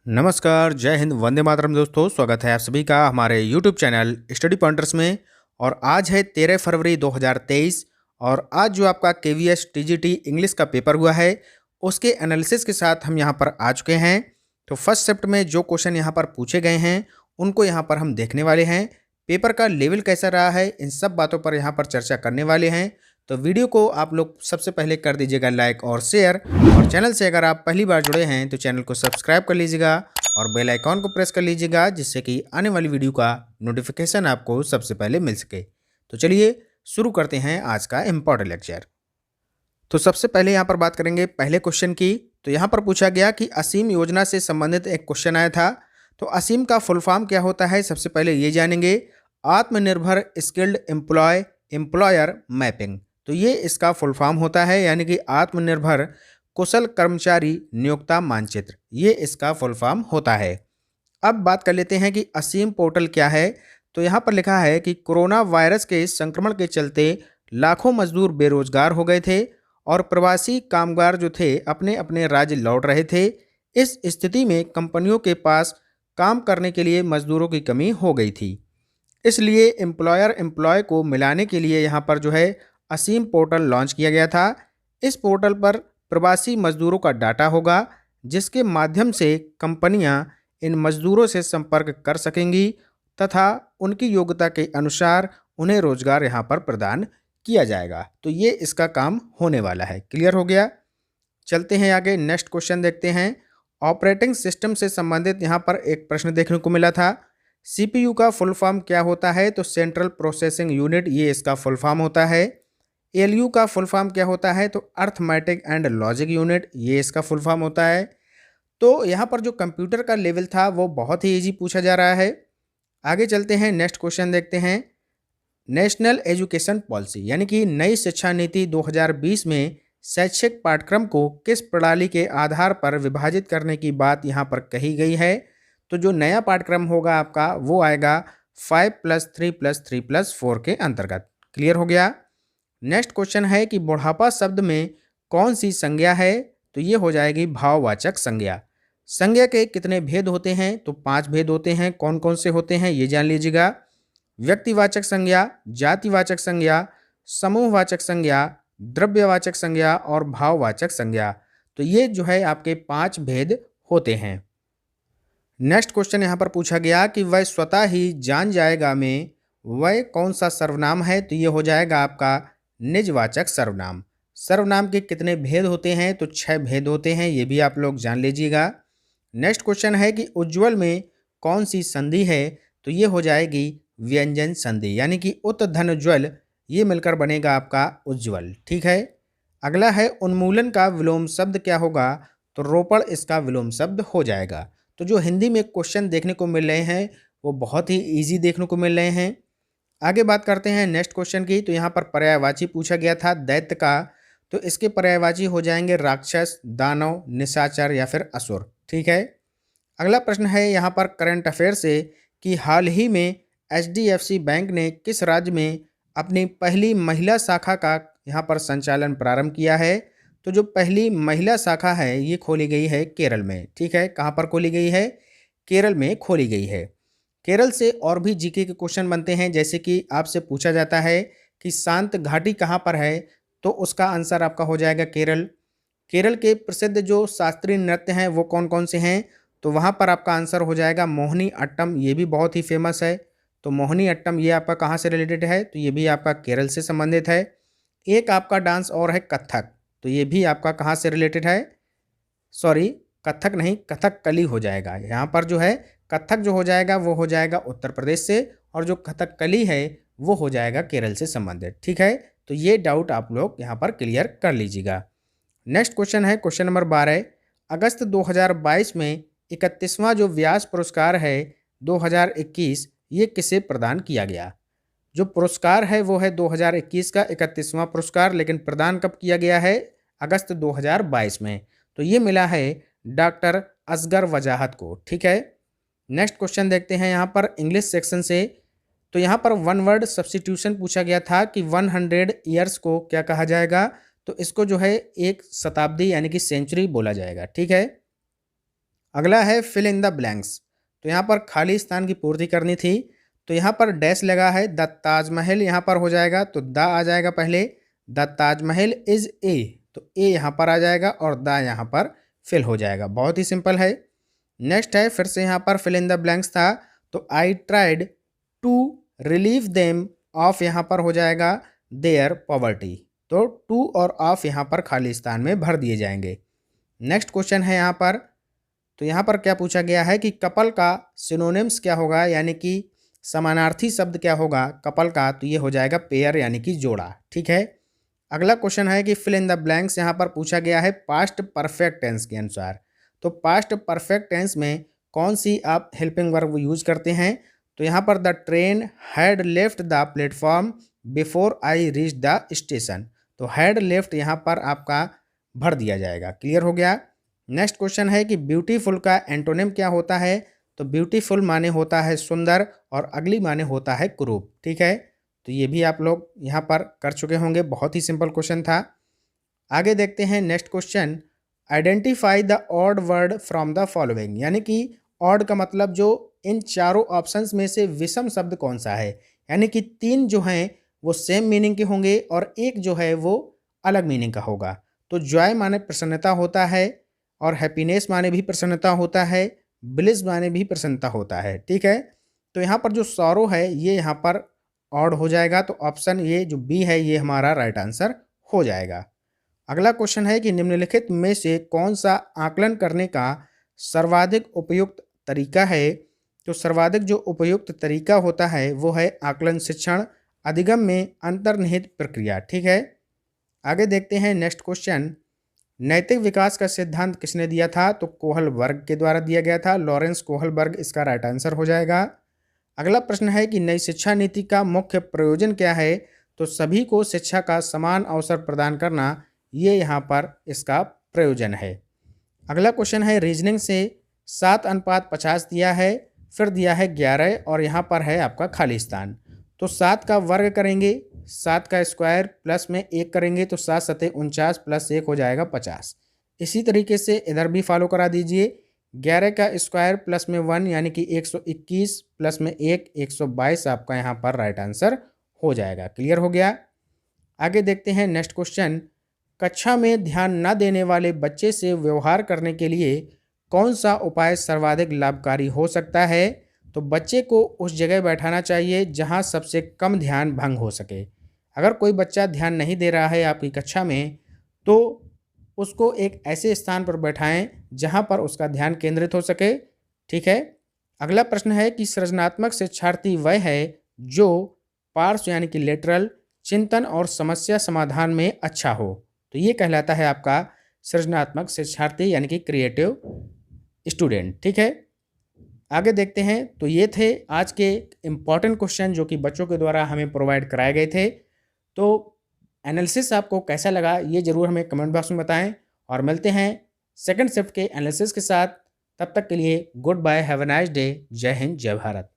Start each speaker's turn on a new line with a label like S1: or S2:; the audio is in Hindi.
S1: नमस्कार, जय हिंद, वंदे मातरम दोस्तों। स्वागत है आप सभी का हमारे यूट्यूब चैनल स्टडी पॉइंटर्स में। और आज है 13 फरवरी 2023 और आज जो आपका केवीएस टीजीटी इंग्लिश का पेपर हुआ है उसके एनालिसिस के साथ हम यहाँ पर आ चुके हैं। तो फर्स्ट शिफ्ट में जो क्वेश्चन यहाँ पर पूछे गए हैं उनको यहाँ पर हम देखने वाले हैं। पेपर का लेवल कैसा रहा है, इन सब बातों पर यहाँ पर चर्चा करने वाले हैं। तो वीडियो को आप लोग सबसे पहले कर दीजिएगा लाइक और शेयर, और चैनल से अगर आप पहली बार जुड़े हैं तो चैनल को सब्सक्राइब कर लीजिएगा और बेल आइकॉन को प्रेस कर लीजिएगा, जिससे कि आने वाली वीडियो का नोटिफिकेशन आपको सबसे पहले मिल सके। तो चलिए शुरू करते हैं आज का इम्पोर्टेंट लेक्चर। तो सबसे पहले यहाँ पर बात करेंगे पहले क्वेश्चन की। तो यहाँ पर पूछा गया कि असीम योजना से संबंधित एक क्वेश्चन आया था। तो असीम का फुल फॉर्म क्या होता है, सबसे पहले ये जानेंगे। आत्मनिर्भर स्किल्ड एम्प्लॉयर मैपिंग, तो ये इसका फुल फॉर्म होता है, यानी कि आत्मनिर्भर कुशल कर्मचारी नियोक्ता मानचित्र, ये इसका फुल फॉर्म होता है। अब बात कर लेते हैं कि असीम पोर्टल क्या है। तो यहाँ पर लिखा है कि कोरोना वायरस के संक्रमण के चलते लाखों मजदूर बेरोजगार हो गए थे और प्रवासी कामगार जो थे अपने अपने राज्य लौट रहे थे। इस स्थिति में कंपनियों के पास काम करने के लिए मजदूरों की कमी हो गई थी, इसलिए एम्प्लॉयर एम्प्लॉय को मिलाने के लिए यहाँ पर जो है असीम पोर्टल लॉन्च किया गया था। इस पोर्टल पर प्रवासी मजदूरों का डाटा होगा, जिसके माध्यम से कंपनियां इन मजदूरों से संपर्क कर सकेंगी तथा उनकी योग्यता के अनुसार उन्हें रोजगार यहां पर प्रदान किया जाएगा। तो ये इसका काम होने वाला है। क्लियर हो गया। चलते हैं आगे, नेक्स्ट क्वेश्चन देखते हैं। ऑपरेटिंग सिस्टम से संबंधित यहाँ पर एक प्रश्न देखने को मिला था। सीपीयू का फुल फॉर्म क्या होता है, तो सेंट्रल प्रोसेसिंग यूनिट, ये इसका फुल फॉर्म होता है। एलयू का फुल फॉर्म क्या होता है, तो अर्थमेटिक एंड लॉजिक यूनिट, ये इसका फुल फॉर्म होता है। तो यहाँ पर जो कंप्यूटर का लेवल था वो बहुत ही इजी पूछा जा रहा है। आगे चलते हैं, नेक्स्ट क्वेश्चन देखते हैं। नेशनल एजुकेशन पॉलिसी यानी कि नई शिक्षा नीति 2020 में शैक्षिक पाठ्यक्रम को किस प्रणाली के आधार पर विभाजित करने की बात यहाँ पर कही गई है। तो जो नया पाठ्यक्रम होगा आपका वो आएगा 5+3+3+4 के अंतर्गत। क्लियर हो गया। नेक्स्ट क्वेश्चन है कि बुढ़ापा शब्द में कौन सी संज्ञा है, तो ये हो जाएगी भाववाचक संज्ञा। संज्ञा के कितने भेद होते हैं, तो 5 भेद होते हैं। कौन कौन से होते हैं ये जान लीजिएगा। व्यक्तिवाचक संज्ञा, जातिवाचक संज्ञा, समूहवाचक संज्ञा, द्रव्यवाचक संज्ञा और भाववाचक संज्ञा। तो ये जो है आपके 5 भेद होते हैं। नेक्स्ट क्वेश्चन यहाँ पर पूछा गया कि वह स्वतः ही जान जाएगा में वह कौन सा सर्वनाम है, तो ये हो जाएगा आपका निजवाचक सर्वनाम। सर्वनाम के कितने भेद होते हैं, तो 6 भेद होते हैं, ये भी आप लोग जान लीजिएगा। नेक्स्ट क्वेश्चन है कि उज्ज्वल में कौन सी संधि है, तो ये हो जाएगी व्यंजन संधि, यानी कि उत धन ज्वल, ये मिलकर बनेगा आपका उज्ज्वल। ठीक है। अगला है उन्मूलन का विलोम शब्द क्या होगा, तो रोपण इसका विलोम शब्द हो जाएगा। तो जो हिंदी में क्वेश्चन देखने को मिल रहे हैं वो बहुत ही ईजी देखने को मिल रहे हैं। आगे बात करते हैं नेक्स्ट क्वेश्चन की। तो यहाँ पर पर्यायवाची पूछा गया था दैत्य का, तो इसके पर्यायवाची हो जाएंगे राक्षस, दानव, निशाचर या फिर असुर। ठीक है। अगला प्रश्न है यहाँ पर करंट अफेयर से कि हाल ही में एचडीएफसी बैंक ने किस राज्य में अपनी पहली महिला शाखा का यहाँ पर संचालन प्रारंभ किया है। तो जो पहली महिला शाखा है ये खोली गई है केरल में। ठीक है। कहाँ पर खोली गई है, केरल में खोली गई है। केरल से और भी जीके के क्वेश्चन बनते हैं, जैसे कि आपसे पूछा जाता है कि शांत घाटी कहाँ पर है, तो उसका आंसर आपका हो जाएगा केरल। केरल के प्रसिद्ध जो शास्त्रीय नृत्य हैं वो कौन कौन से हैं, तो वहाँ पर आपका आंसर हो जाएगा मोहिनी अट्टम, ये भी बहुत ही फेमस है। तो मोहिनी अट्टम ये आपका कहाँ से रिलेटेड है, तो ये भी आपका केरल से संबंधित है। एक आपका डांस और है कथक, तो ये भी आपका कहाँ से रिलेटेड है, सॉरी कथक नहीं, कथकली हो जाएगा। यहाँ पर जो है कथक जो हो जाएगा वो हो जाएगा उत्तर प्रदेश से, और जो कथकली है वो हो जाएगा केरल से संबंधित। ठीक है। तो ये डाउट आप लोग यहाँ पर क्लियर कर लीजिएगा। नेक्स्ट क्वेश्चन है क्वेश्चन नंबर 12। अगस्त 2022 में 31वां जो व्यास पुरस्कार है 2021, ये किसे प्रदान किया गया। जो पुरस्कार है वो है 2021 का 31वां पुरस्कार, लेकिन प्रदान कब किया गया है, अगस्त 2022 में। तो ये मिला है डॉक्टर असगर वजाहत को। ठीक है। नेक्स्ट क्वेश्चन देखते हैं यहाँ पर इंग्लिश सेक्शन से। तो यहाँ पर वन वर्ड सब्स्टिट्यूशन पूछा गया था कि 100 ईयर्स को क्या कहा जाएगा, तो इसको जो है एक शताब्दी यानी कि सेंचुरी बोला जाएगा। ठीक है। अगला है फिल इन द ब्लैंक्स। तो यहाँ पर खाली स्थान की पूर्ति करनी थी, तो यहाँ पर डैश लगा है, द ताजमहल यहाँ पर हो जाएगा, तो द आ जाएगा पहले, द ताजमहल इज ए, तो ए यहाँ पर आ जाएगा और द यहाँ पर फिल हो जाएगा। बहुत ही सिंपल है। नेक्स्ट है, फिर से यहाँ पर फिल इन द ब्लैंक्स था, तो I tried to relieve them of यहाँ पर हो जाएगा देयर पॉवर्टी, तो टू और ऑफ यहाँ पर खाली स्थान में भर दिए जाएंगे। नेक्स्ट क्वेश्चन है यहाँ पर, तो यहाँ पर क्या पूछा गया है कि कपल का सिनोनिम्स क्या होगा, यानी कि समानार्थी शब्द क्या होगा कपल का, तो ये हो जाएगा पेयर यानी कि जोड़ा। ठीक है। अगला क्वेश्चन है कि फिल इन द ब्लैंक्स यहाँ पर पूछा गया है पास्ट परफेक्ट टेंस के अनुसार। तो पास्ट परफेक्ट टेंस में कौन सी आप हेल्पिंग वर्ब यूज करते हैं, तो यहाँ पर the train had left the platform before I reach the station, तो हैड लेफ्ट यहाँ पर आपका भर दिया जाएगा। क्लियर हो गया। नेक्स्ट क्वेश्चन है कि ब्यूटीफुल का एंटोनिम क्या होता है, तो ब्यूटीफुल माने होता है सुंदर और अगली माने होता है कुरूप। ठीक है, तो ये भी आप लोग यहाँ पर कर चुके होंगे, बहुत ही सिंपल क्वेश्चन था। आगे देखते हैं next question, identify the odd word from the following, यानी कि ऑड का मतलब जो इन चारों ऑप्शंस में से विषम शब्द कौन सा है, यानी कि 3 जो हैं वो सेम मीनिंग के होंगे और एक जो है वो अलग मीनिंग का होगा। तो जॉय माने प्रसन्नता होता है और हैप्पीनेस माने भी प्रसन्नता होता है, ब्लिस माने भी प्रसन्नता होता है। ठीक है, तो यहाँ पर जो सॉरो है ये यहाँ पर ऑड हो जाएगा, तो ऑप्शन ये जो बी है ये हमारा राइट आंसर हो जाएगा। अगला क्वेश्चन है कि निम्नलिखित में से कौन सा आकलन करने का सर्वाधिक उपयुक्त तरीका है, तो सर्वाधिक जो उपयुक्त तरीका होता है वो है आकलन शिक्षण अधिगम में अंतर्निहित प्रक्रिया। ठीक है, आगे देखते हैं नेक्स्ट क्वेश्चन, नैतिक विकास का सिद्धांत किसने दिया था, तो कोहलबर्ग के द्वारा दिया गया था, लॉरेंस कोहलबर्ग इसका राइट आंसर हो जाएगा। अगला प्रश्न है कि नई शिक्षा नीति का मुख्य प्रयोजन क्या है, तो सभी को शिक्षा का समान अवसर प्रदान करना, ये यहाँ पर इसका प्रयोजन है। अगला क्वेश्चन है रीजनिंग से 7:50 दिया है, फिर दिया है 11 और यहाँ पर है आपका खाली स्थान, तो 7 का वर्ग करेंगे, 7 का स्क्वायर प्लस में 1 करेंगे तो 7 सते 49 प्लस 1 हो जाएगा 50। इसी तरीके से इधर भी फॉलो करा दीजिए, 11 का स्क्वायर प्लस में 1 यानी कि 121 प्लस में 1 122 आपका यहाँ पर राइट आंसर हो जाएगा। क्लियर हो गया। आगे देखते हैं नेक्स्ट क्वेश्चन, कक्षा में ध्यान न देने वाले बच्चे से व्यवहार करने के लिए कौन सा उपाय सर्वाधिक लाभकारी हो सकता है, तो बच्चे को उस जगह बैठाना चाहिए जहां सबसे कम ध्यान भंग हो सके। अगर कोई बच्चा ध्यान नहीं दे रहा है आपकी कक्षा में, तो उसको एक ऐसे स्थान पर बैठाएं जहां पर उसका ध्यान केंद्रित हो सके। ठीक है। अगला प्रश्न है कि सृजनात्मक शिक्षार्थी वह है जो पार्श्व यानी कि लेटरल चिंतन और समस्या समाधान में अच्छा हो, तो ये कहलाता है आपका सृजनात्मक शिक्षार्थी यानी कि क्रिएटिव स्टूडेंट। ठीक है, आगे देखते हैं। तो ये थे आज के इम्पॉर्टेंट क्वेश्चन जो कि बच्चों के द्वारा हमें प्रोवाइड कराए गए थे। तो एनालिसिस आपको कैसा लगा ये ज़रूर हमें कमेंट बॉक्स में बताएं और मिलते हैं सेकंड शिफ्ट के एनालिसिस के साथ। तब तक के लिए good bye, have a nice day, जय हिंद, जय भारत।